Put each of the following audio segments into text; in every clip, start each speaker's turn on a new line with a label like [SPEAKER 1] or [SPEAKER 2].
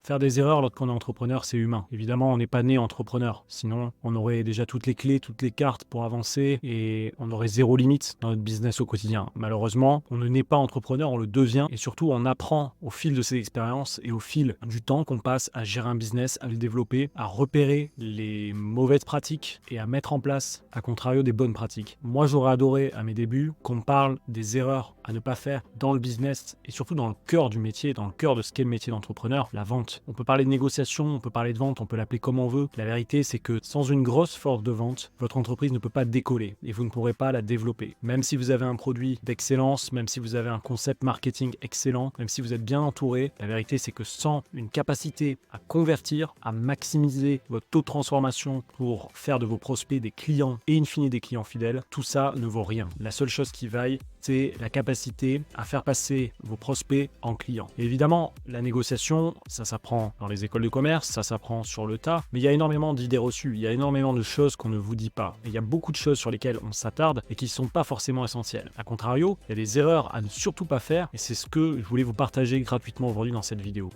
[SPEAKER 1] Faire des erreurs lorsqu'on est entrepreneur, c'est humain. Évidemment, on n'est pas né entrepreneur. Sinon, on aurait déjà toutes les clés, toutes les cartes pour avancer et on aurait zéro limite dans notre business au quotidien. Malheureusement, on ne naît pas entrepreneur, on le devient et surtout, on apprend au fil de ses expériences et au fil du temps qu'on passe à gérer un business, à le développer, à repérer les mauvaises pratiques et à mettre en place, à contrario, des bonnes pratiques. Moi, j'aurais adoré à mes débuts qu'on me parle des erreurs à ne pas faire dans le business et surtout dans le cœur du métier, dans le cœur de ce qu'est le métier d'entrepreneur, la vente. On peut parler de négociation, on peut parler de vente, on peut l'appeler comme on veut. La vérité, c'est que sans une grosse force de vente, votre entreprise ne peut pas décoller et vous ne pourrez pas la développer. Même si vous avez un produit d'excellence, même si vous avez un concept marketing excellent, même si vous êtes bien entouré, la vérité, c'est que sans une capacité à convertir, à maximiser votre taux de transformation pour faire de vos prospects des clients et in fine des clients fidèles, tout ça ne vaut rien. La seule chose qui vaille, c'est la capacité à faire passer vos prospects en clients. Et évidemment, la négociation, ça s'apprend dans les écoles de commerce, ça s'apprend sur le tas, mais il y a énormément d'idées reçues, il y a énormément de choses qu'on ne vous dit pas. Et il y a beaucoup de choses sur lesquelles on s'attarde et qui ne sont pas forcément essentielles. A contrario, il y a des erreurs à ne surtout pas faire et c'est ce que je voulais vous partager gratuitement aujourd'hui dans cette vidéo.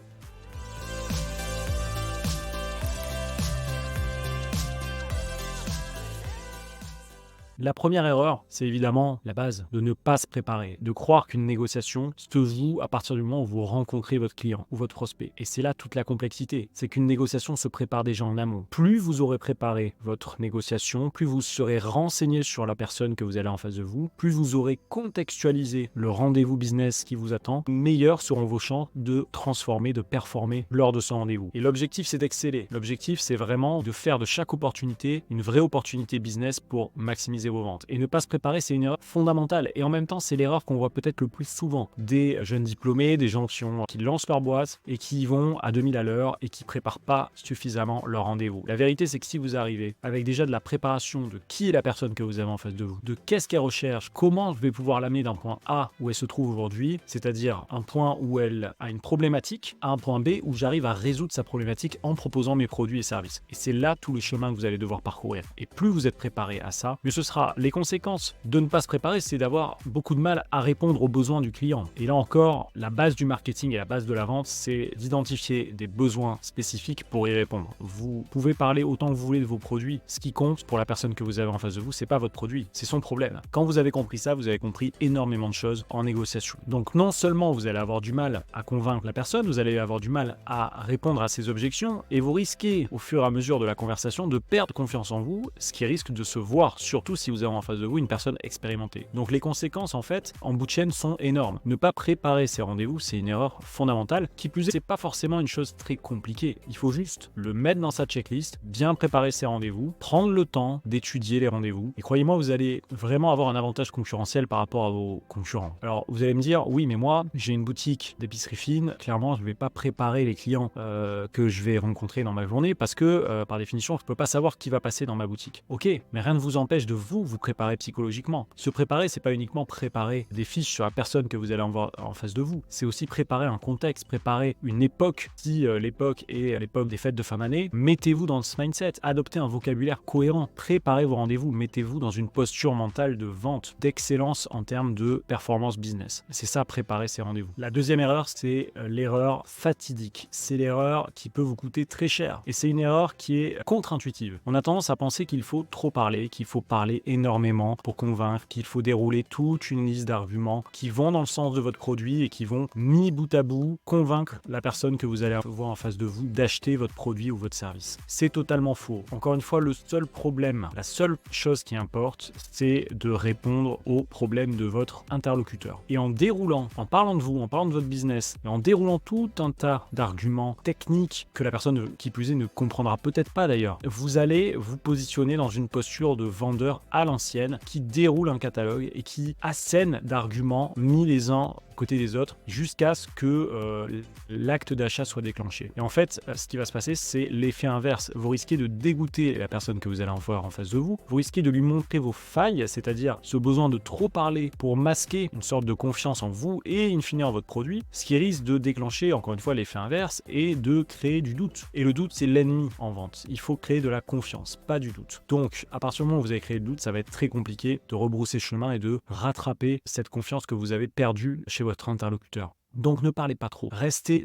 [SPEAKER 1] La première erreur, c'est évidemment la base, de ne pas se préparer, de croire qu'une négociation se joue à partir du moment où vous rencontrez votre client ou votre prospect. Et c'est là toute la complexité, c'est qu'une négociation se prépare déjà en amont. Plus vous aurez préparé votre négociation, plus vous serez renseigné sur la personne que vous avez en face de vous, plus vous aurez contextualisé le rendez-vous business qui vous attend, meilleurs seront vos chances de transformer, de performer lors de ce rendez-vous. Et l'objectif, c'est d'exceller. L'objectif, c'est vraiment de faire de chaque opportunité une vraie opportunité business pour maximiser vos ventes. Et ne pas se préparer, c'est une erreur fondamentale. Et en même temps, c'est l'erreur qu'on voit peut-être le plus souvent. Des jeunes diplômés, des gens qui lancent leur boîte et qui y vont à 2000 à l'heure et qui ne préparent pas suffisamment leur rendez-vous. La vérité, c'est que si vous arrivez avec déjà de la préparation de qui est la personne que vous avez en face de vous, de qu'est-ce qu'elle recherche, comment je vais pouvoir l'amener d'un point A où elle se trouve aujourd'hui, c'est-à-dire un point où elle a une problématique, à un point B où j'arrive à résoudre sa problématique en proposant mes produits et services. Et c'est là tout le chemin que vous allez devoir parcourir. Et plus vous êtes préparé à ça, mieux ce sera. Les conséquences de ne pas se préparer, c'est d'avoir beaucoup de mal à répondre aux besoins du client. Et là encore, la base du marketing et la base de la vente, c'est d'identifier des besoins spécifiques pour y répondre. Vous pouvez parler autant que vous voulez de vos produits. Ce qui compte pour la personne que vous avez en face de vous, c'est pas votre produit, c'est son problème. Quand vous avez compris ça, vous avez compris énormément de choses en négociation. Donc non seulement vous allez avoir du mal à convaincre la personne, vous allez avoir du mal à répondre à ses objections et vous risquez au fur et à mesure de la conversation de perdre confiance en vous, ce qui risque de se voir, surtout si vous avez en face de vous une personne expérimentée. Donc les conséquences en fait en bout de chaîne sont énormes. Ne pas préparer ces rendez-vous, c'est une erreur fondamentale. Qui plus est, c'est pas forcément une chose très compliquée. Il faut juste le mettre dans sa checklist, bien préparer ses rendez-vous, prendre le temps d'étudier les rendez-vous. Et croyez-moi, vous allez vraiment avoir un avantage concurrentiel par rapport à vos concurrents. Alors vous allez me dire, oui mais moi j'ai une boutique d'épicerie fine, clairement je ne vais pas préparer les clients que je vais rencontrer dans ma journée parce que par définition je ne peux pas savoir qui va passer dans ma boutique. Ok, mais rien ne vous empêche de vous préparer psychologiquement. Se préparer, c'est pas uniquement préparer des fiches sur la personne que vous allez avoir en face de vous, c'est aussi préparer un contexte, préparer une époque. Si l'époque est l'époque des fêtes de fin d'année, mettez-vous dans ce mindset, adoptez un vocabulaire cohérent, préparez vos rendez-vous, mettez-vous dans une posture mentale de vente, d'excellence en termes de performance business. C'est ça, préparer ces rendez-vous. La deuxième erreur, c'est l'erreur fatidique. C'est l'erreur qui peut vous coûter très cher. Et c'est une erreur qui est contre-intuitive. On a tendance à penser qu'il faut trop parler, qu'il faut parler énormément pour convaincre, qu'il faut dérouler toute une liste d'arguments qui vont dans le sens de votre produit et qui vont, mis bout à bout, convaincre la personne que vous allez avoir en face de vous d'acheter votre produit ou votre service. C'est totalement faux. Encore une fois, le seul problème, la seule chose qui importe, c'est de répondre aux problèmes de votre interlocuteur. Et en déroulant, en parlant de vous, en parlant de votre business, et en déroulant tout un tas d'arguments techniques que la personne qui plus est ne comprendra peut-être pas d'ailleurs, vous allez vous positionner dans une posture de vendeur à l'ancienne qui déroule un catalogue et qui assène d'arguments mis les uns côté des autres jusqu'à ce que l'acte d'achat soit déclenché. Et en fait, ce qui va se passer, c'est l'effet inverse. Vous risquez de dégoûter la personne que vous allez avoir en face de vous. Vous risquez de lui montrer vos failles, c'est-à-dire ce besoin de trop parler pour masquer une sorte de confiance en vous et in fine en votre produit, ce qui risque de déclencher encore une fois l'effet inverse et de créer du doute. Et le doute, c'est l'ennemi en vente. Il faut créer de la confiance, pas du doute. Donc, à partir du moment où vous avez créé le doute, ça va être très compliqué de rebrousser chemin et de rattraper cette confiance que vous avez perdue chez votre interlocuteur. Donc ne parlez pas trop. Restez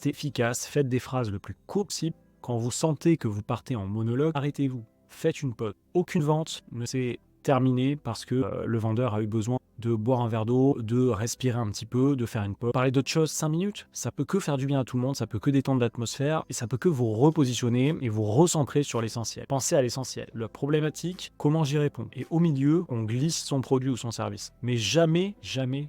[SPEAKER 1] efficace, faites des phrases le plus court possible. Quand vous sentez que vous partez en monologue, arrêtez-vous. Faites une pause. Aucune vente ne s'est terminée parce que le vendeur a eu besoin de boire un verre d'eau, de respirer un petit peu, de faire une pause. Parler d'autre chose 5 minutes, ça peut que faire du bien à tout le monde, ça peut que détendre l'atmosphère et ça peut que vous repositionner et vous recentrer sur l'essentiel. Pensez à l'essentiel. La problématique, comment j'y réponds. Et au milieu, on glisse son produit ou son service. Mais jamais,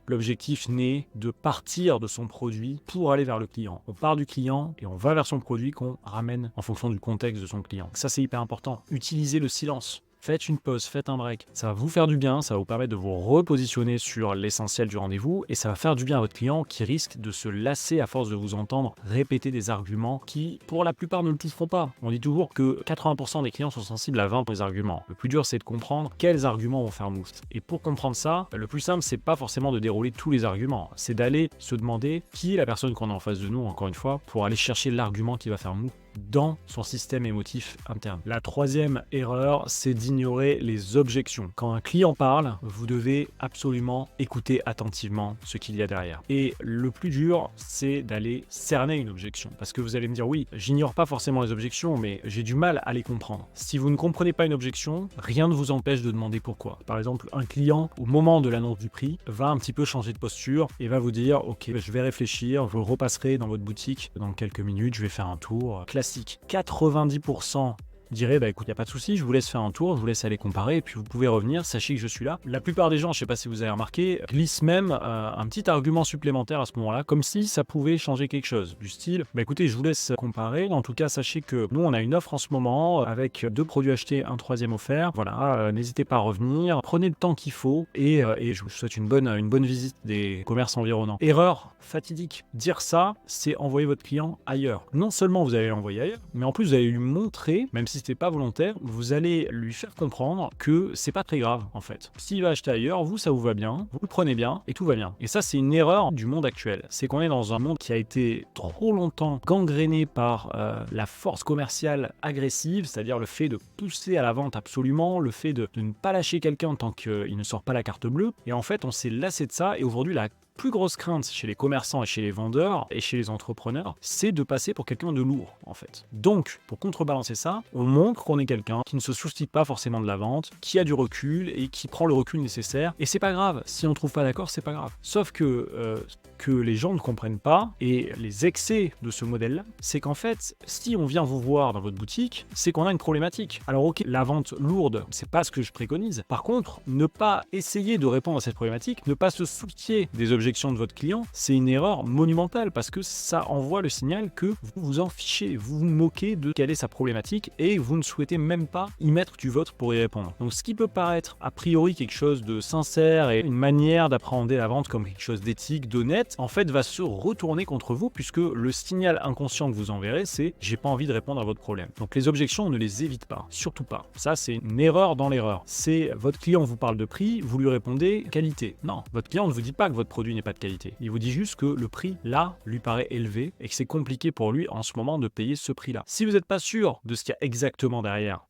[SPEAKER 1] l'objectif n'est de partir de son produit pour aller vers le client. On part du client et on va vers son produit qu'on ramène en fonction du contexte de son client. Ça, c'est hyper important. Utilisez le silence. Faites une pause, faites un break. Ça va vous faire du bien, ça va vous permettre de vous repositionner sur l'essentiel du rendez-vous et ça va faire du bien à votre client qui risque de se lasser à force de vous entendre répéter des arguments qui, pour la plupart, ne le toucheront pas. On dit toujours que 80% des clients sont sensibles à 20 des arguments. Le plus dur, c'est de comprendre quels arguments vont faire mouche. Et pour comprendre ça, le plus simple, c'est pas forcément de dérouler tous les arguments. C'est d'aller se demander qui est la personne qu'on a en face de nous, encore une fois, pour aller chercher l'argument qui va faire mouche dans son système émotif interne. La troisième erreur, c'est d'ignorer les objections. Quand un client parle, vous devez absolument écouter attentivement ce qu'il y a derrière. Et le plus dur, c'est d'aller cerner une objection. Parce que vous allez me dire, oui, j'ignore pas forcément les objections, mais j'ai du mal à les comprendre. Si vous ne comprenez pas une objection, rien ne vous empêche de demander pourquoi. Par exemple, un client, au moment de l'annonce du prix, va un petit peu changer de posture et va vous dire, ok, je vais réfléchir, vous repasserez dans votre boutique dans quelques minutes, je vais faire un tour. Classique. 90% dirait, bah écoute, il n'y a pas de souci, je vous laisse faire un tour, je vous laisse aller comparer et puis vous pouvez revenir, sachez que je suis là. La plupart des gens, je ne sais pas si vous avez remarqué, glissent même un petit argument supplémentaire à ce moment-là, comme si ça pouvait changer quelque chose. Du style, bah écoutez, je vous laisse comparer, en tout cas, sachez que nous, on a une offre en ce moment avec 2 produits achetés, un 3e offert. Voilà, n'hésitez pas à revenir, prenez le temps qu'il faut et je vous souhaite une bonne visite des commerces environnants. Erreur fatidique. Dire ça, c'est envoyer votre client ailleurs. Non seulement vous allez l'envoyer ailleurs, mais en plus vous allez lui montrer, même si c'était pas volontaire, vous allez lui faire comprendre que c'est pas très grave en fait. S'il va acheter ailleurs, vous ça vous va bien, vous le prenez bien et tout va bien. Et ça c'est une erreur du monde actuel. C'est qu'on est dans un monde qui a été trop longtemps gangréné par la force commerciale agressive, c'est-à-dire le fait de pousser à la vente absolument, le fait de ne pas lâcher quelqu'un tant qu'il ne sort pas la carte bleue. Et en fait on s'est lassé de ça et aujourd'hui la plus grosse crainte chez les commerçants et chez les vendeurs et chez les entrepreneurs, c'est de passer pour quelqu'un de lourd en fait. Donc, pour contrebalancer ça, on montre qu'on est quelqu'un qui ne se soucie pas forcément de la vente, qui a du recul et qui prend le recul nécessaire. Et c'est pas grave, si on trouve pas d'accord, c'est pas grave. Sauf que les gens ne comprennent pas et les excès de ce modèle-là, c'est qu'en fait, si on vient vous voir dans votre boutique, c'est qu'on a une problématique. Alors ok, la vente lourde, c'est pas ce que je préconise. Par contre, ne pas essayer de répondre à cette problématique, ne pas se soucier des objectifs de votre client, c'est une erreur monumentale parce que ça envoie le signal que vous vous en fichez, vous vous moquez de quelle est sa problématique et vous ne souhaitez même pas y mettre du vôtre pour y répondre. Donc ce qui peut paraître a priori quelque chose de sincère et une manière d'appréhender la vente comme quelque chose d'éthique, d'honnête, en fait va se retourner contre vous puisque le signal inconscient que vous enverrez c'est j'ai pas envie de répondre à votre problème. Donc les objections on ne les évite pas, surtout pas. Ça c'est une erreur dans l'erreur. C'est votre client vous parle de prix, vous lui répondez qualité. Non, votre client ne vous dit pas que votre produit n'est pas de qualité. Il vous dit juste que le prix, là, lui paraît élevé et que c'est compliqué pour lui en ce moment de payer ce prix-là. Si vous n'êtes pas sûr de ce qu'il y a exactement derrière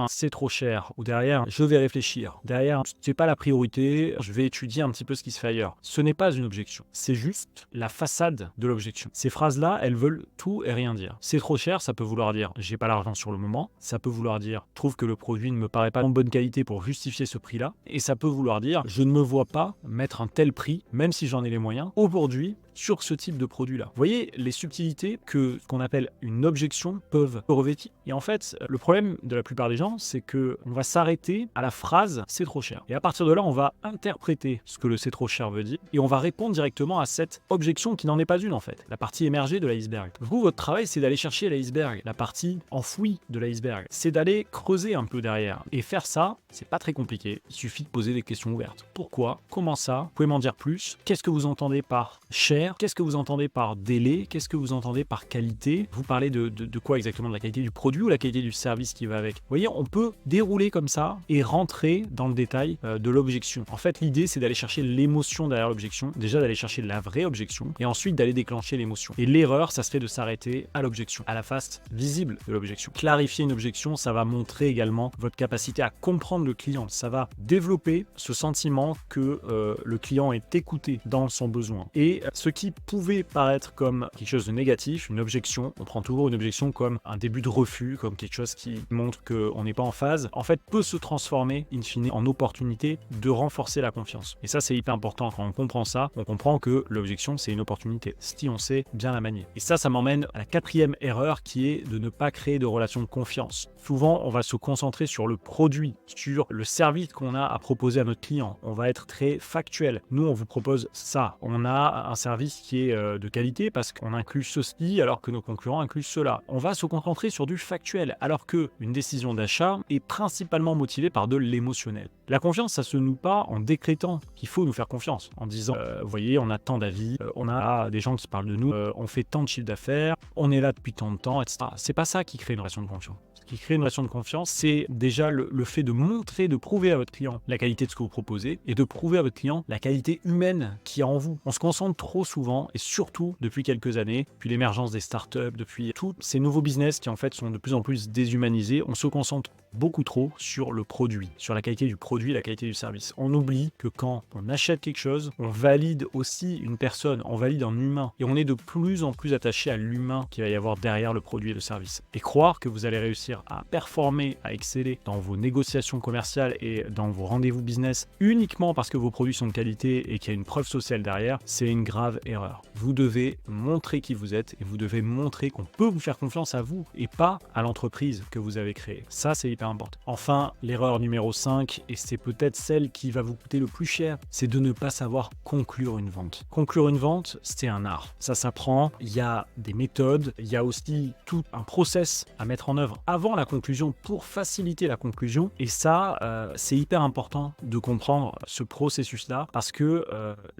[SPEAKER 1] c'est trop cher ou derrière je vais réfléchir, derrière c'est pas la priorité, je vais étudier un petit peu ce qui se fait ailleurs. Ce n'est pas une objection. C'est juste la façade de l'objection. Ces phrases-là, elles veulent tout et rien dire. C'est trop cher, ça peut vouloir dire j'ai pas l'argent sur le moment. Ça peut vouloir dire je trouve que le produit ne me paraît pas en bonne qualité pour justifier ce prix-là. Et ça peut vouloir dire je ne me vois pas mettre un tel prix, même si j'en ai les moyens, aujourd'hui, sur ce type de produit-là. Vous voyez les subtilités que ce qu'on appelle une objection peuvent revêtir. Et en fait, le problème de la plupart des gens, c'est que on va s'arrêter à la phrase « c'est trop cher ». Et à partir de là, on va interpréter ce que le « c'est trop cher » veut dire et on va répondre directement à cette objection qui n'en est pas une en fait, la partie émergée de l'iceberg. Vous, votre travail, c'est d'aller chercher l'iceberg, la partie enfouie de l'iceberg. C'est d'aller creuser un peu derrière. Et faire ça, c'est pas très compliqué. Il suffit de poser des questions ouvertes. Pourquoi? Comment ça? Vous pouvez m'en dire plus? Qu'est-ce que vous entendez par cher? Qu'est-ce que vous entendez par délai? Qu'est-ce que vous entendez par qualité? Vous parlez de quoi exactement? De la qualité du produit ou la qualité du service qui va avec? Vous voyez, on peut dérouler comme ça et rentrer dans le détail de l'objection. En fait, l'idée, c'est d'aller chercher l'émotion derrière l'objection. Déjà, d'aller chercher la vraie objection et ensuite d'aller déclencher l'émotion. Et l'erreur, ça serait de s'arrêter à l'objection, à la face visible de l'objection. Clarifier une objection, ça va montrer également votre capacité à comprendre le client. Ça va développer ce sentiment que le client est écouté dans son besoin. Et ce qui pouvait paraître comme quelque chose de négatif, une objection, on prend toujours une objection comme un début de refus, comme quelque chose qui montre qu'on n'est pas en phase, en fait peut se transformer in fine en opportunité de renforcer la confiance. Et ça c'est hyper important, quand on comprend ça, on comprend que l'objection c'est une opportunité, si on sait bien la manier. Et ça m'emmène à la 4e erreur qui est de ne pas créer de relation de confiance. Souvent on va se concentrer sur le produit, sur le service qu'on a à proposer à notre client. On va être très factuel. Nous on vous propose ça. On a un service qui est de qualité parce qu'on inclut ceci alors que nos concurrents incluent cela. On va se concentrer sur du factuel alors que une décision d'achat est principalement motivée par de l'émotionnel. La confiance, ça se noue pas en décrétant qu'il faut nous faire confiance, en disant vous voyez, on a tant d'avis, on a des gens qui parlent de nous, on fait tant de chiffre d'affaires, on est là depuis tant de temps, etc. C'est pas ça qui crée une relation de confiance. Ce qui crée une relation de confiance, c'est déjà le fait de montrer, de prouver à votre client la qualité de ce que vous proposez et de prouver à votre client la qualité humaine qu'il y a en vous. On se concentre trop souvent, et surtout depuis quelques années, depuis l'émergence des startups, depuis tous ces nouveaux business qui en fait sont de plus en plus déshumanisés, on se concentre beaucoup trop sur le produit, sur la qualité du produit, la qualité du service. On oublie que quand on achète quelque chose, on valide aussi une personne, on valide un humain. Et on est de plus en plus attaché à l'humain qu'il va y avoir derrière le produit et le service. Et croire que vous allez réussir à performer, à exceller dans vos négociations commerciales et dans vos rendez-vous business uniquement parce que vos produits sont de qualité et qu'il y a une preuve sociale derrière, c'est une grave erreur. Vous devez montrer qui vous êtes et vous devez montrer qu'on peut vous faire confiance à vous et pas à l'entreprise que vous avez créée. Ça, c'est hyper important. Enfin, l'erreur numéro 5, et c'est peut-être celle qui va vous coûter le plus cher, c'est de ne pas savoir conclure une vente. Conclure une vente, c'est un art. Ça s'apprend, il y a des méthodes, il y a aussi tout un process à mettre en œuvre avant la conclusion pour faciliter la conclusion. Et ça, c'est hyper important de comprendre ce processus-là parce que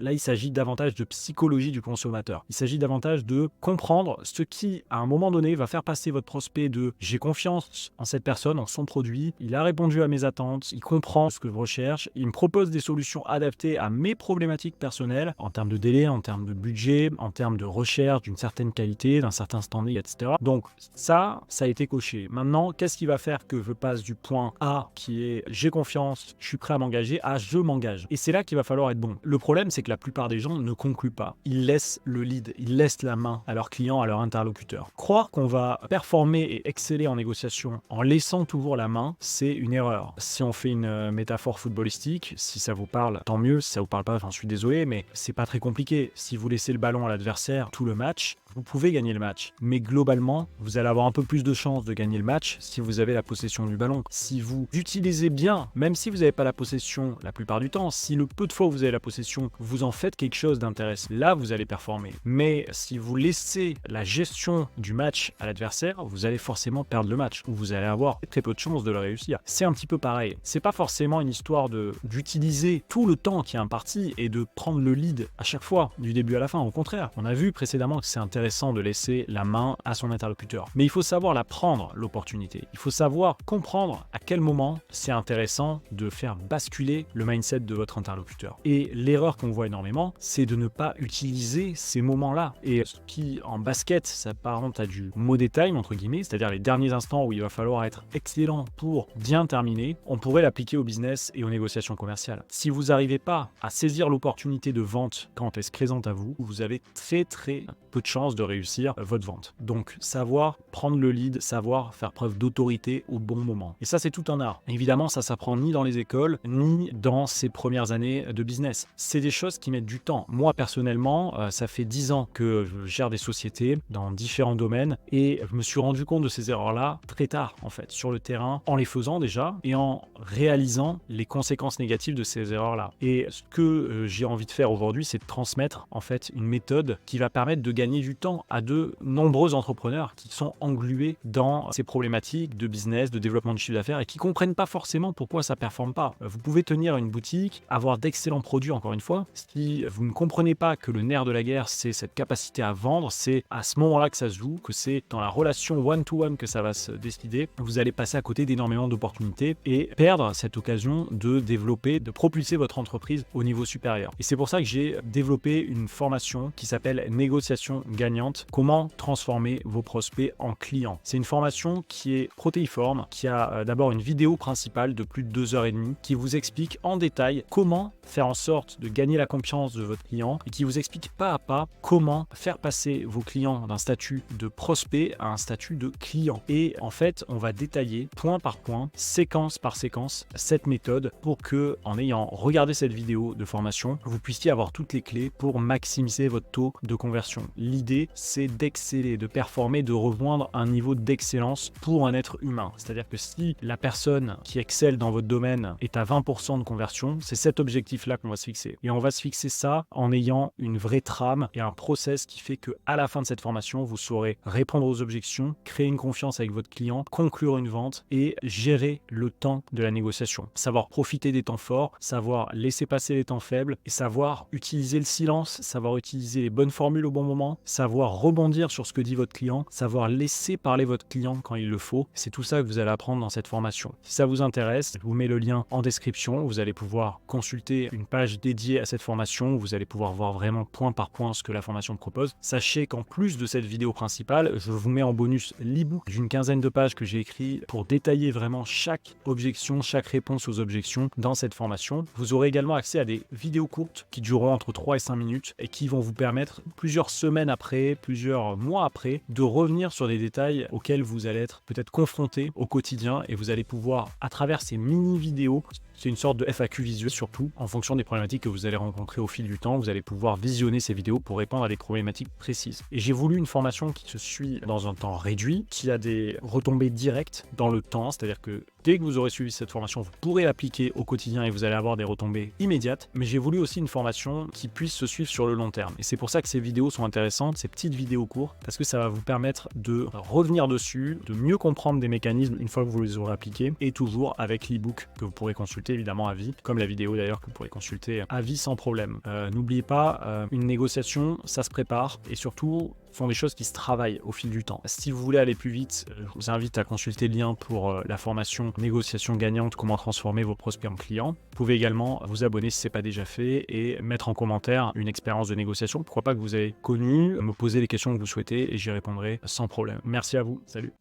[SPEAKER 1] là, il s'agit davantage de psychologie du consommateur. Il s'agit davantage de comprendre ce qui, à un moment donné, va faire passer votre prospect de « j'ai confiance en cette personne, en son produit, il a répondu à mes attentes, il comprend ce que je recherche, il me propose des solutions adaptées à mes problématiques personnelles en termes de délai, en termes de budget, en termes de recherche d'une certaine qualité, d'un certain standing, etc. » Donc ça a été coché. Maintenant, qu'est-ce qui va faire que je passe du point A qui est « j'ai confiance, je suis prêt à m'engager » à « je m'engage ». Et c'est là qu'il va falloir être bon. Le problème, c'est que la plupart des gens ne concluent pas. Ils laissent le lead, ils laissent la main à leurs clients, à leur interlocuteur. Croire qu'on va performer et exceller en négociation en laissant toujours la main, c'est une erreur. Si on fait une métaphore footballistique, si ça vous parle, tant mieux. Si ça vous parle pas, je suis désolé, mais c'est pas très compliqué. Si vous laissez le ballon à l'adversaire tout le match, vous pouvez gagner le match. Mais globalement, vous allez avoir un peu plus de chances de gagner le match si vous avez la possession du ballon. Si vous utilisez bien, même si vous n'avez pas la possession la plupart du temps, si le peu de fois où vous avez la possession, vous en faites quelque chose d'intéressant, là vous allez performer. Mais si vous laissez la gestion du match à l'adversaire, vous allez forcément perdre le match, ou vous allez avoir très peu de chances de le réussir. C'est un petit peu pareil. C'est pas forcément une histoire d'utiliser tout le temps qui est imparti et de prendre le lead à chaque fois, du début à la fin. Au contraire, on a vu précédemment que c'est intéressant de laisser la main à son interlocuteur. Mais il faut savoir la prendre, l'opportunité. Il faut savoir comprendre à quel moment c'est intéressant de faire basculer le mindset de votre interlocuteur. Et l'erreur qu'on voit énormément, c'est de ne pas utiliser ces moments-là. Et ce qui, en basket, s'apparente à du mauvais time, entre guillemets, c'est-à-dire les derniers instants où il va falloir être excellent pour bien terminer, on pourrait l'appliquer au business et aux négociations commerciales. Si vous n'arrivez pas à saisir l'opportunité de vente quand elle se présente à vous, vous avez très peu de chances de réussir votre vente. Donc savoir prendre le lead, savoir faire preuve d'autorité au bon moment. Et ça, c'est tout un art. Évidemment, ça s'apprend ni dans les écoles, ni dans ces premières années de business. C'est des choses qui mettent du temps. Moi, personnellement, ça fait 10 ans que je gère des sociétés dans différents domaines et je me suis rendu compte de ces erreurs-là très tard, en fait, sur le terrain, en les faisant déjà et en réalisant les conséquences négatives de ces erreurs-là. Et ce que j'ai envie de faire aujourd'hui, c'est de transmettre, en fait, une méthode qui va permettre de gagner du temps à de nombreux entrepreneurs qui sont englués dans ces problématiques de business, de développement de chiffre d'affaires et qui comprennent pas forcément pourquoi ça performe pas. Vous pouvez tenir une boutique, avoir d'excellents produits encore une fois. Si vous ne comprenez pas que le nerf de la guerre, c'est cette capacité à vendre, c'est à ce moment-là que ça se joue, que c'est dans la relation one-to-one que ça va se décider, vous allez passer à côté d'énormément d'opportunités et perdre cette occasion de développer, de propulser votre entreprise au niveau supérieur. Et c'est pour ça que j'ai développé une formation qui s'appelle Négociation gagnante gagnante, comment transformer vos prospects en clients. C'est une formation qui est protéiforme, qui a d'abord une vidéo principale de plus de 2h30 qui vous explique en détail comment faire en sorte de gagner la confiance de votre client et qui vous explique pas à pas comment faire passer vos clients d'un statut de prospect à un statut de client. Et en fait, on va détailler point par point, séquence par séquence, cette méthode pour que, en ayant regardé cette vidéo de formation, vous puissiez avoir toutes les clés pour maximiser votre taux de conversion. L'idée, c'est d'exceller, de performer, de rejoindre un niveau d'excellence pour un être humain. C'est-à-dire que si la personne qui excelle dans votre domaine est à 20% de conversion, c'est cet objectif-là qu'on va se fixer. Et on va se fixer ça en ayant une vraie trame et un process qui fait que à la fin de cette formation, vous saurez répondre aux objections, créer une confiance avec votre client, conclure une vente et gérer le temps de la négociation. Savoir profiter des temps forts, savoir laisser passer les temps faibles et savoir utiliser le silence, savoir utiliser les bonnes formules au bon moment, savoir rebondir sur ce que dit votre client, savoir laisser parler votre client quand il le faut. C'est tout ça que vous allez apprendre dans cette formation. Si ça vous intéresse, je vous mets le lien en description. Vous allez pouvoir consulter une page dédiée à cette formation où vous allez pouvoir voir vraiment point par point ce que la formation propose. Sachez qu'en plus de cette vidéo principale, je vous mets en bonus l'e-book d'une quinzaine de pages que j'ai écrit pour détailler vraiment chaque objection, chaque réponse aux objections dans cette formation. Vous aurez également accès à des vidéos courtes qui dureront entre 3 et 5 minutes et qui vont vous permettre plusieurs semaines après, plusieurs mois après, de revenir sur des détails auxquels vous allez être peut-être confronté au quotidien et vous allez pouvoir, à travers ces mini-vidéos, c'est une sorte de FAQ visuel surtout, en fonction des problématiques que vous allez rencontrer au fil du temps, vous allez pouvoir visionner ces vidéos pour répondre à des problématiques précises. Et j'ai voulu une formation qui se suit dans un temps réduit, qui a des retombées directes dans le temps, c'est-à-dire que dès que vous aurez suivi cette formation, vous pourrez l'appliquer au quotidien et vous allez avoir des retombées immédiates. Mais j'ai voulu aussi une formation qui puisse se suivre sur le long terme. Et c'est pour ça que ces vidéos sont intéressantes, ces petites vidéos courtes, parce que ça va vous permettre de revenir dessus, de mieux comprendre des mécanismes une fois que vous les aurez appliqués, et toujours avec l'e-book que vous pourrez consulter évidemment à vie, comme la vidéo d'ailleurs que vous pourrez consulter à vie sans problème. N'oubliez pas, une négociation, ça se prépare, et surtout, ce sont des choses qui se travaillent au fil du temps. Si vous voulez aller plus vite, je vous invite à consulter le lien pour la formation négociation gagnante, comment transformer vos prospects en clients. Vous pouvez également vous abonner si ce n'est pas déjà fait et mettre en commentaire une expérience de négociation. Pourquoi pas que vous avez connu, me poser les questions que vous souhaitez et j'y répondrai sans problème. Merci à vous. Salut.